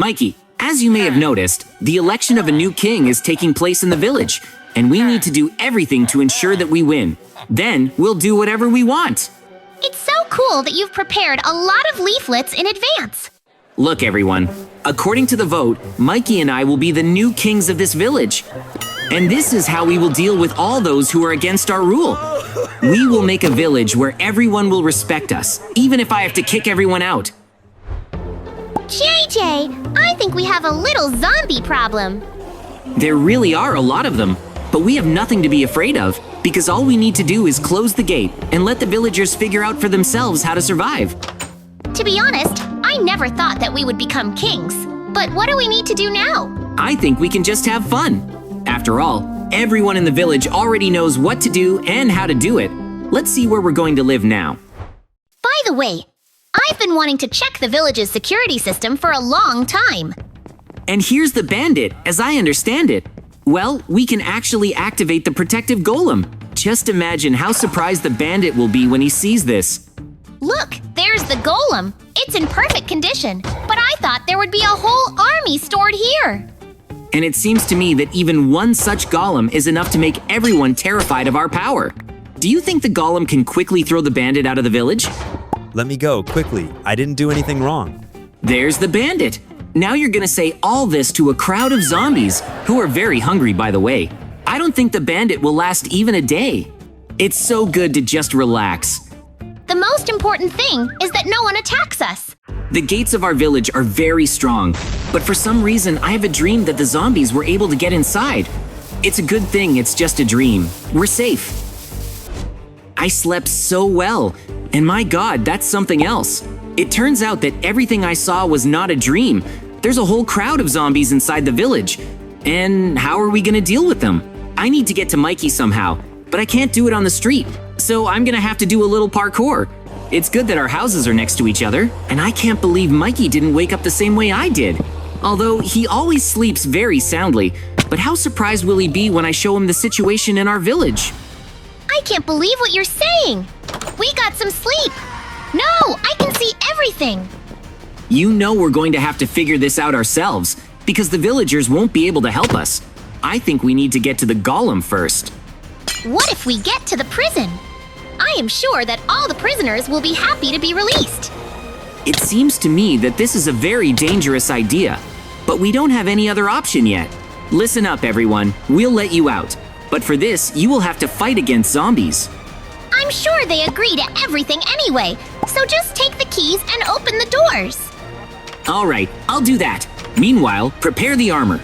Mikey, as you may have noticed, the election of a new king is taking place in the village, and we need to do everything to ensure that we win. Then we'll do whatever we want. It's so cool that you've prepared a lot of leaflets in advance. Look, everyone, according to the vote, Mikey and I will be the new kings of this village. And this is how we will deal with all those who are against our rule. We will make a village where everyone will respect us, even if I have to kick everyone out. JJ, I think we have a little zombie problem. There really are a lot of them, but we have nothing to be afraid of, because all we need to do is close the gate and let the villagers figure out for themselves how to survive. To be honest, I never thought that we would become kings. But what do we need to do now? I think we can just have fun. After all, everyone in the village already knows what to do and how to do it. Let's see where we're going to live now. By the way, I've been wanting to check the village's security system for a long time. And here's the bandit, as I understand it. Well, we can actually activate the protective golem. Just imagine how surprised the bandit will be when he sees this. Look, there's the golem. It's in perfect condition, but I thought there would be a whole army stored here. And it seems to me that even one such golem is enough to make everyone terrified of our power. Do you think the golem can quickly throw the bandit out of the village? Let me go, quickly. I didn't do anything wrong. There's the bandit. Now you're gonna say all this to a crowd of zombies, who are very hungry, by the way. I don't think the bandit will last even a day. It's so good to just relax. The most important thing is that no one attacks us. The gates of our village are very strong, but for some reason I have a dream that the zombies were able to get inside. It's a good thing it's just a dream. We're safe. I slept so well, and my God, that's something else. It turns out that everything I saw was not a dream. There's a whole crowd of zombies inside the village. And how are we gonna deal with them? I need to get to Mikey somehow, but I can't do it on the street, so I'm gonna have to do a little parkour. It's good that our houses are next to each other, and I can't believe Mikey didn't wake up the same way I did. Although he always sleeps very soundly, but how surprised will he be when I show him the situation in our village? I can't believe what you're saying. We got some sleep. No, I can see everything. You know we're going to have to figure this out ourselves, because the villagers won't be able to help us. I think we need to get to the golem first. What if we get to the prison? I am sure that all the prisoners will be happy to be released. It seems to me that this is a very dangerous idea, but we don't have any other option yet. Listen up, everyone. We'll let you out. But for this, you will have to fight against zombies. I'm sure they agree to everything anyway, so just take the keys and open the doors. All right, I'll do that. Meanwhile, prepare the armor.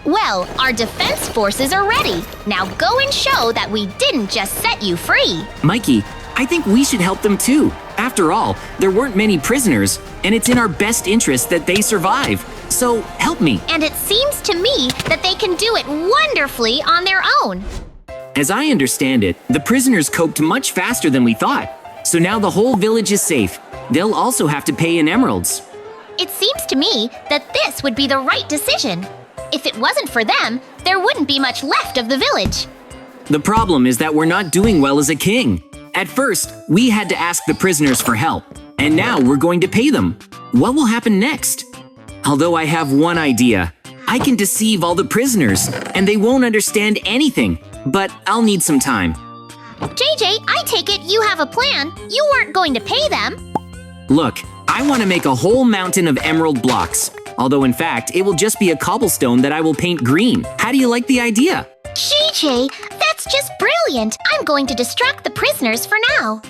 Well, our defense forces are ready. Now go and show that we didn't just set you free. Mikey, I think we should help them too. After all, there weren't many prisoners, and it's in our best interest that they survive. So help me. And it seems to me that they can do it wonderfully on their own. As I understand it, the prisoners coped much faster than we thought. So now the whole village is safe. They'll also have to pay in emeralds. It seems to me that this would be the right decision. If it wasn't for them, there wouldn't be much left of the village. The problem is that we're not doing well as a king. At first, we had to ask the prisoners for help, and now we're going to pay them. What will happen next? Although I have one idea. I can deceive all the prisoners, and they won't understand anything, but I'll need some time. JJ, I take it you have a plan. You weren't going to pay them. Look, I want to make a whole mountain of emerald blocks. Although in fact, it will just be a cobblestone that I will paint green. How do you like the idea? JJ, that's just brilliant. I'm going to distract the prisoners for now.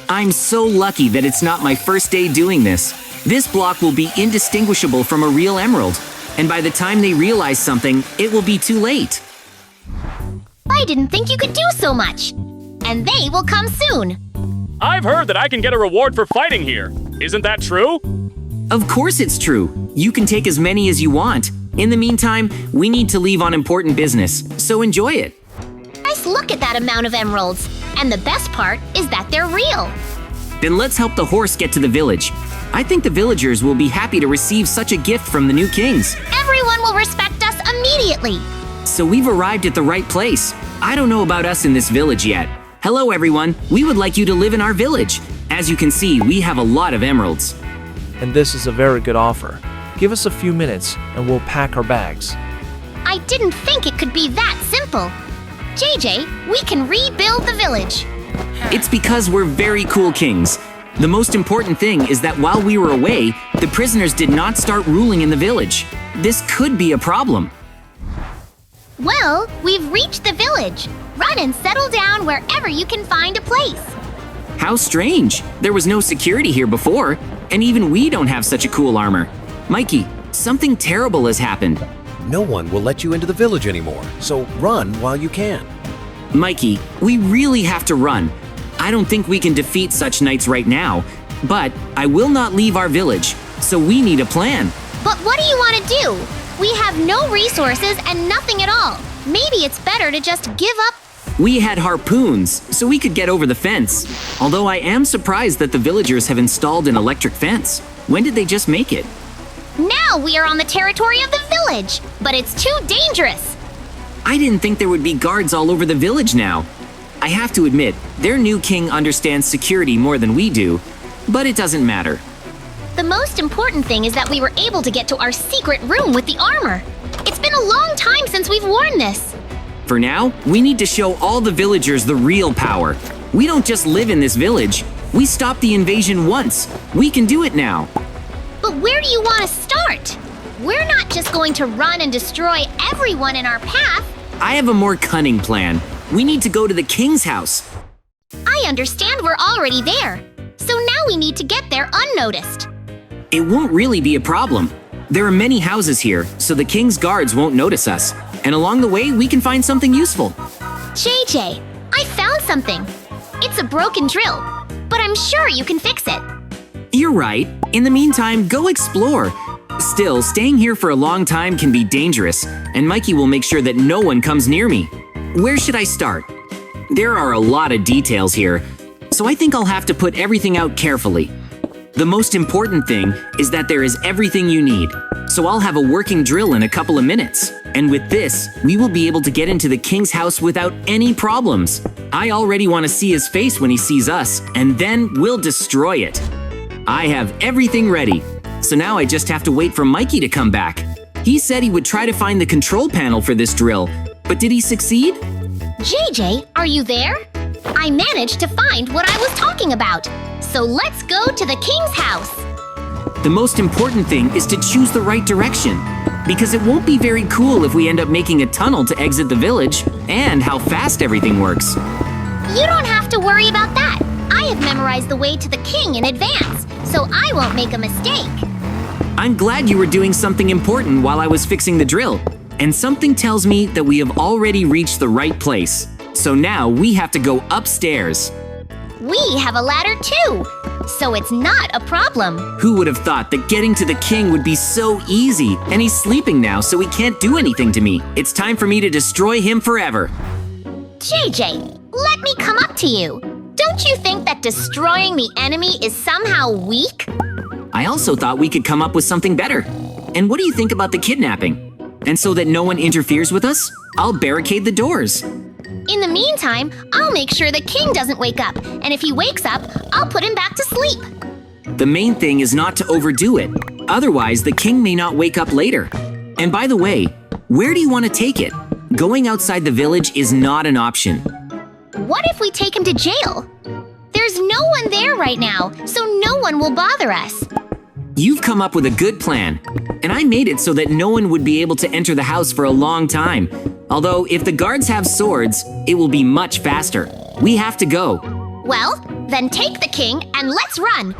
I'm so lucky that it's not my first day doing this. This block will be indistinguishable from a real emerald. And by the time they realize something, it will be too late. I didn't think you could do so much. And they will come soon. I've heard that I can get a reward for fighting here. Isn't that true? Of course it's true. You can take as many as you want. In the meantime, we need to leave on important business, so enjoy it. Nice look at that amount of emeralds. And the best part is that they're real. Then let's help the horse get to the village. I think the villagers will be happy to receive such a gift from the new kings. Everyone will respect us immediately. So we've arrived at the right place. I don't know about us in this village yet. Hello everyone, we would like you to live in our village. As you can see, we have a lot of emeralds. And this is a very good offer. Give us a few minutes and we'll pack our bags. I didn't think it could be that simple. JJ, we can rebuild the village. It's because we're very cool kings. The most important thing is that while we were away, the prisoners did not start ruling in the village. This could be a problem. Well, we've reached the village. Run and settle down wherever you can find a place. How strange. There was no security here before, and even we don't have such a cool armor. Mikey, something terrible has happened. No one will let you into the village anymore, so run while you can. Mikey, we really have to run. I don't think we can defeat such knights right now, but I will not leave our village, so we need a plan. But what do you want to do? We have no resources and nothing at all. Maybe it's better to just give up. We had harpoons, so we could get over the fence. Although I am surprised that the villagers have installed an electric fence. When did they just make it? Now we are on the territory of the village, but it's too dangerous. I didn't think there would be guards all over the village now. I have to admit, their new king understands security more than we do, but it doesn't matter. The most important thing is that we were able to get to our secret room with the armor. It's been a long time since we've worn this. For now, we need to show all the villagers the real power. We don't just live in this village. We stopped the invasion once. We can do it now. But where do you want to start? We're not just going to run and destroy everyone in our path. I have a more cunning plan. We need to go to the king's house. I understand we're already there. So now we need to get there unnoticed. It won't really be a problem. There are many houses here, so the king's guards won't notice us. And along the way, we can find something useful. JJ, I found something. It's a broken drill, but I'm sure you can fix it. You're right. In the meantime, go explore. Still, staying here for a long time can be dangerous, and Mikey will make sure that no one comes near me. Where should I start? There are a lot of details here, so I think I'll have to put everything out carefully. The most important thing is that there is everything you need, so I'll have a working drill in a couple of minutes. And with this, we will be able to get into the king's house without any problems. I already want to see his face when he sees us, and then we'll destroy it. I have everything ready, so now I just have to wait for Mikey to come back. He said he would try to find the control panel for this drill, but did he succeed? JJ, are you there? I managed to find what I was talking about. So let's go to the king's house. The most important thing is to choose the right direction, because it won't be very cool if we end up making a tunnel to exit the village, and how fast everything works. You don't have to worry about that. I have memorized the way to the king in advance, so I won't make a mistake. I'm glad you were doing something important while I was fixing the drill, and something tells me that we have already reached the right place. So now we have to go upstairs. We have a ladder too, so it's not a problem. Who would have thought that getting to the king would be so easy? And he's sleeping now, so he can't do anything to me. It's time for me to destroy him forever. JJ, let me come up to you. Don't you think that destroying the enemy is somehow weak? I also thought we could come up with something better. And what do you think about the kidnapping? And so that no one interferes with us, I'll barricade the doors. In the meantime, I'll make sure the king doesn't wake up, and if he wakes up, I'll put him back to sleep. The main thing is not to overdo it. Otherwise, the king may not wake up later. And by the way, where do you want to take it? Going outside the village is not an option. What if we take him to jail? There's no one there right now, so no one will bother us. You've come up with a good plan, and I made it so that no one would be able to enter the house for a long time. Although, if the guards have swords, it will be much faster. We have to go. Well, then take the king and let's run.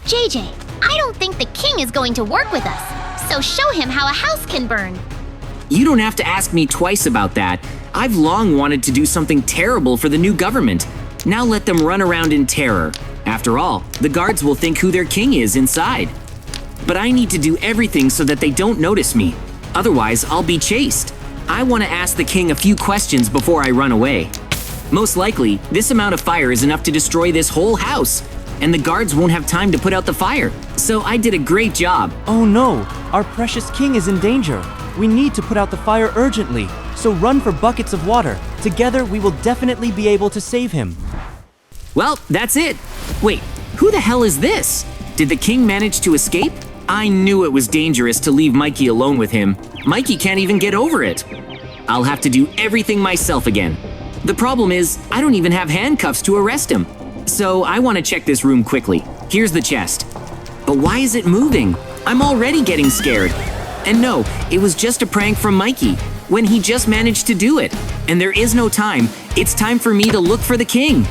JJ, I don't think the king is going to work with us, so show him how a house can burn. You don't have to ask me twice about that. I've long wanted to do something terrible for the new government. Now let them run around in terror. After all, the guards will think who their king is inside. But I need to do everything so that they don't notice me. Otherwise, I'll be chased. I want to ask the king a few questions before I run away. Most likely, this amount of fire is enough to destroy this whole house, and the guards won't have time to put out the fire. So I did a great job. Oh no, our precious king is in danger. We need to put out the fire urgently, so run for buckets of water. Together, we will definitely be able to save him. Well, that's it. Wait, who the hell is this? Did the king manage to escape? I knew it was dangerous to leave Mikey alone with him. Mikey can't even get over it. I'll have to do everything myself again. The problem is, I don't even have handcuffs to arrest him. So I want to check this room quickly. Here's the chest. But why is it moving? I'm already getting scared. And no, it was just a prank from Mikey, when he just managed to do it. And there is no time. It's time for me to look for the king.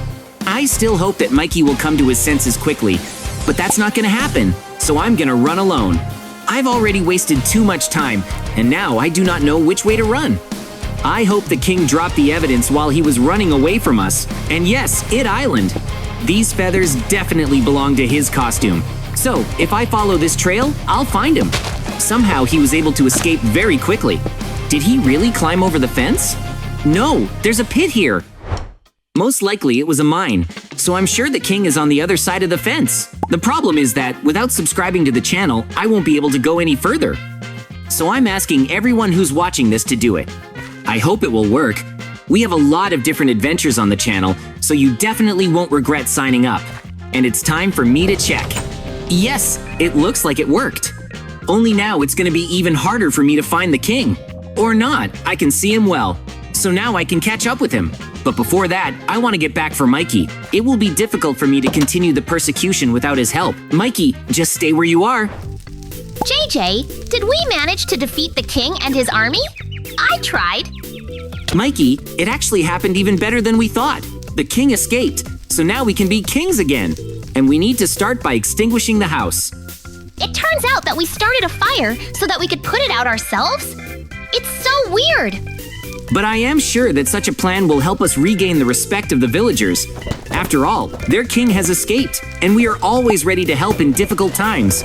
I still hope that Mikey will come to his senses quickly, but that's not gonna happen, so I'm gonna run alone. I've already wasted too much time, and now I do not know which way to run. I hope the king dropped the evidence while he was running away from us. And yes, It Island. These feathers definitely belong to his costume. So, if I follow this trail, I'll find him. Somehow he was able to escape very quickly. Did he really climb over the fence? No, there's a pit here. Most likely it was a mine, so I'm sure the king is on the other side of the fence. The problem is that without subscribing to the channel, I won't be able to go any further. So I'm asking everyone who's watching this to do it. I hope it will work. We have a lot of different adventures on the channel, so you definitely won't regret signing up. And it's time for me to check. Yes, it looks like it worked. Only now it's gonna be even harder for me to find the king. Or not, I can see him well. So now I can catch up with him. But before that, I want to get back for Mikey. It will be difficult for me to continue the persecution without his help. Mikey, just stay where you are. JJ, did we manage to defeat the king and his army? I tried. Mikey, it actually happened even better than we thought. The king escaped, so now we can be kings again. And we need to start by extinguishing the house. It turns out that we started a fire so that we could put it out ourselves? It's so weird. But I am sure that such a plan will help us regain the respect of the villagers. After all, their king has escaped, and we are always ready to help in difficult times.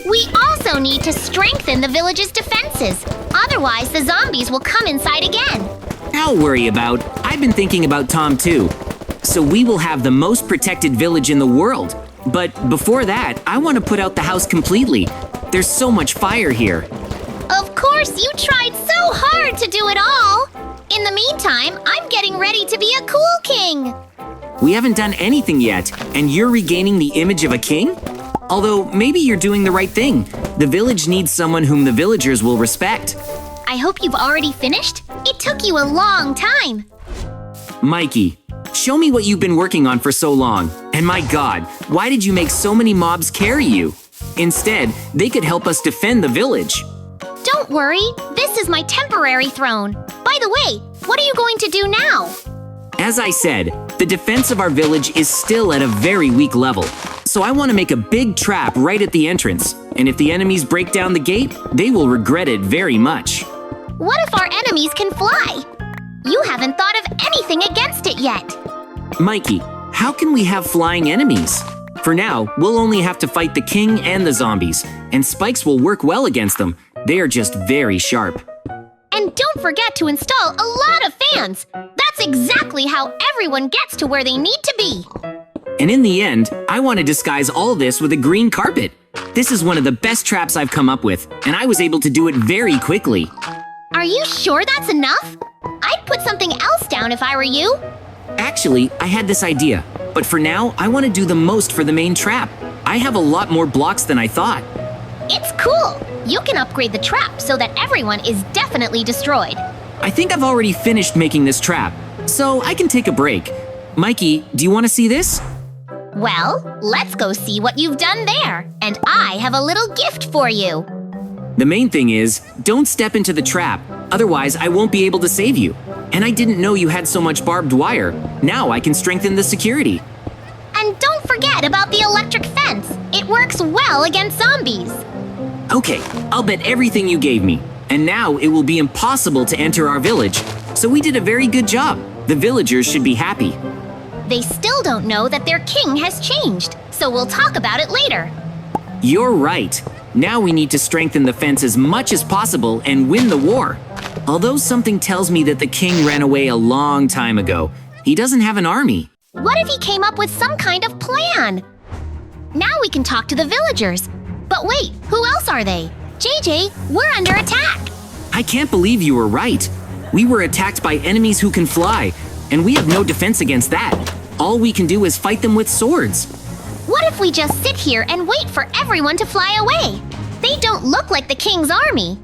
We also need to strengthen the village's defenses. Otherwise, the zombies will come inside again. Don't worry about. I've been thinking about Tom too. So we will have the most protected village in the world. But before that, I want to put out the house completely. There's so much fire here. Of course, you tried so hard to do it all. In the meantime, I'm getting ready to be a cool king. We haven't done anything yet, and you're regaining the image of a king? Although, maybe you're doing the right thing. The village needs someone whom the villagers will respect. I hope you've already finished. It took you a long time. Mikey, show me what you've been working on for so long. And my God, why did you make so many mobs carry you? Instead, they could help us defend the village. Don't worry, this is my temporary throne. By the way, what are you going to do now? As I said, the defense of our village is still at a very weak level. So I want to make a big trap right at the entrance. And if the enemies break down the gate, they will regret it very much. What if our enemies can fly? You haven't thought of anything against it yet. Mikey, how can we have flying enemies? For now, we'll only have to fight the king and the zombies, and spikes will work well against them. They are just very sharp. And don't forget to install a lot of fans. That's exactly how everyone gets to where they need to be. And in the end, I want to disguise all this with a green carpet. This is one of the best traps I've come up with, and I was able to do it very quickly. Are you sure that's enough? I'd put something else down if I were you. Actually, I had this idea, but for now, I want to do the most for the main trap. I have a lot more blocks than I thought. It's cool. You can upgrade the trap so that everyone is definitely destroyed. I think I've already finished making this trap, so I can take a break. Mikey, do you want to see this? Well, let's go see what you've done there. And I have a little gift for you. The main thing is, don't step into the trap, otherwise I won't be able to save you. And I didn't know you had so much barbed wire. Now I can strengthen the security. And don't forget about the electric fence. It works well against zombies. Okay, I'll bet everything you gave me. And now it will be impossible to enter our village. So we did a very good job. The villagers should be happy. They still don't know that their king has changed, so we'll talk about it later. You're right. Now we need to strengthen the fence as much as possible and win the war. Although something tells me that the king ran away a long time ago, he doesn't have an army. What if he came up with some kind of plan? Now we can talk to the villagers. But wait, who else are they? JJ, we're under attack. I can't believe you were right. We were attacked by enemies who can fly, and we have no defense against that. All we can do is fight them with swords. What if we just sit here and wait for everyone to fly away? They don't look like the king's army.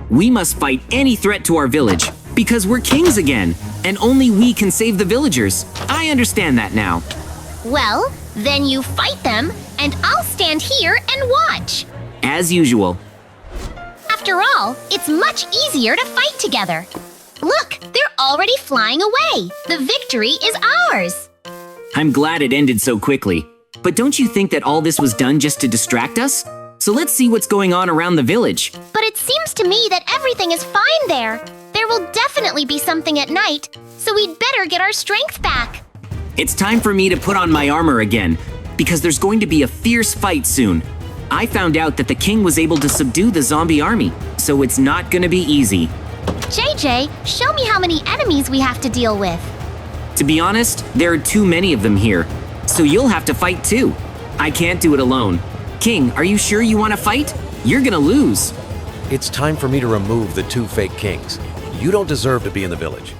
We must fight any threat to our village, because we're kings again, and only we can save the villagers. I understand that now. Well, then you fight them, and I'll stand here and watch. As usual. After all, it's much easier to fight together. Look, they're already flying away. The victory is ours. I'm glad it ended so quickly. But don't you think that all this was done just to distract us? So let's see what's going on around the village. But it seems to me that everything is fine there. There will definitely be something at night, so we'd better get our strength back. It's time for me to put on my armor again, because there's going to be a fierce fight soon. I found out that the king was able to subdue the zombie army, so it's not gonna be easy. JJ, show me how many enemies we have to deal with. To be honest, there are too many of them here, so you'll have to fight too. I can't do it alone. King, are you sure you want to fight? You're gonna lose. It's time for me to remove the two fake kings. You don't deserve to be in the village.